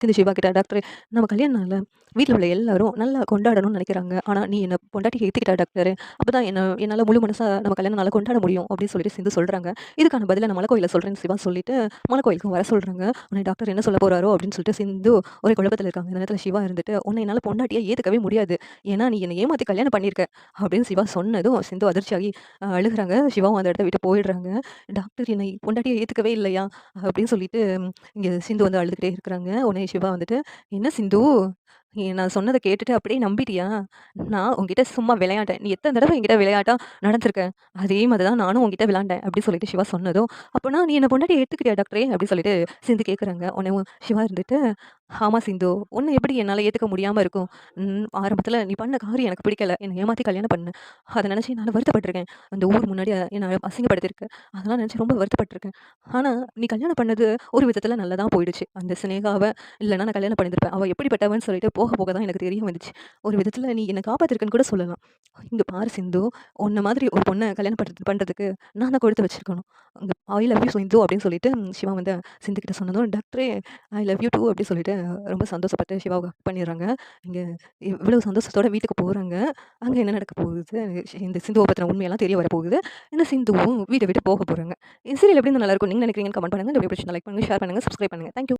சிந்து சிவா கிட்ட, டாக்டர் நம்ம கல்யாண நாள்ல வீட்ல உள்ள எல்லாரும் நல்லா கொண்டாடணும்னு நினைக்கிறாங்க. ஆனா, நீ என்ன பொண்டாட்டிக்கு ஏத்துக்கிட்ட டாக்டர். அப்பதான் என்னால முழு மனசா நம்ம கல்யாண நாள கொண்டாட முடியும் அப்படின்னு சொல்லிட்டு சிந்து சொல்றாங்க. இதுக்கான பதில நான் மலைக்கோயில்ல சொல்றேன்னு சிவா சொல்லிட்டு, மலைக்கோயிலுக்கு வர சொல்றாங்க. உடனே டாக்டர் என்ன சொல்ல போறாரோ அப்படின்னு சொல்லிட்டு சிந்து ஒரே குழப்பத்துல இருக்காங்க. இந்த நேரத்துல சிவா இருந்துட்டு, உன்னை என்னால பொண்டாட்டியா ஏத்துக்கவே முடியாது. ஏன்னா, நீ என்ன ஏமாத்தி கல்யாணம் பண்ணியிருக்க அப்படின்னு சிவா சொன்னதும் சிந்து அதிர்ச்சியாகி அழுகுறாங்க. சிவாவும் அந்த இடத்த விட்டு போயிடுறாங்க. டாக்டர் என்னை பொண்டாட்டியா ஏத்துக்கவே இல்லையா? அப்படின்னு சொல்லிட்டு இங்க சிந்து வந்து அழுதுகிட்டே இருக்கிறாங்க. உடனே சிவா வந்துட்டு, "என்ன சிந்து? நான் சொன்னத கேட்டுட்டு அப்படியே நம்பிட்டியா? நான் உன்கிட்ட சும்மா விளையாண்டேன். நீ எத்தன தடவ என்கிட்ட விளையாட்டா நடந்துருக்க. அதே மாதிரி தான் நானும் உன்கிட்ட விளையாண்டேன்." அப்படி சொல்லிட்டு சிவா சொன்னதும், "அப்பன்னா நீ என்ன பொண்டாட்டியா ஏத்துக்கிட்டியா டாக்டரே?" அப்படி சொல்லிட்டு சிந்து கேட்குறாங்க. உடனே சிவா இருந்துட்டு, "ஆமா சிந்து. உன்ன எப்படி என்னால ஏத்துக்க முடியாம இருக்கும்? ஆரம்பத்துல நீ பண்ண காரியம் எனக்கு பிடிக்கல. என்ன ஏமாத்தி கல்யாணம் பண்ண. அத நினைச்சு நான் வருத்தப்பட்டுருக்கேன். அந்த ஊர் முன்னாடி என்ன அசிங்கப்படுத்தியிருக்க. அதெல்லாம் நினைச்சு ரொம்ப வருத்தப்பட்டுருக்கேன். ஆனா, நீ கல்யாணம் பண்ணது ஒரு விதத்துல நல்லா தான் போயிடுச்சு. அந்த சினேகாவ இல்லன்னா நான் கல்யாணம் பண்ணியிருந்திருப்பேன். அவ எப்படிப்பட்டவன்னு சொல்லிட்டு போக போக தான் எனக்கு தெரிய வந்துச்சு. ஒரு விதத்துல நீ என்ன காப்பாத்திருக்கன்னு கூட சொல்லலாம். இங்க பாரு சிந்து, உன்ன மாதிரி ஒரு பொண்ண கல்யாணம் பண்றதுக்கு நான் தான் கொடுத்து வச்சிருக்கணும். அங்க ஐ லவ் யூ சிந்து அப்படின்னு சொல்லிட்டு சிவா வந்து சிந்து கிட்ட சொன்னதும், டாக்டரே ஐ லவ் யூ டூ அப்படி சொல்லிட்டு ரொம்ப சந்தோஷப்பட்டு சிவாவ ஹக் பண்ணிடுறாங்க. இங்க இவ்வளவு சந்தோஷத்தோட வீட்டுக்கு போறாங்க. அங்க என்ன நடக்க போகுது? இந்த சிந்துவ பத்தின உண்மையெல்லாம் தெரிய வரப்போகுது. இந்த சிந்துவும் வீட்ட விட்டு போக போறாங்க. இந்த சீரியல் எப்படி இருந்தா நல்லாயிருக்கும் நீங்க நினைக்கிறீங்கன்னு கமெண்ட் பண்ணுங்க. இந்த வீடியோ பிடிச்சிருந்தா லைக் பண்ணுங்க, ஷேர் பண்ணுங்க, சப்ஸ்கிரைப் பண்ணுங்க. Thank you.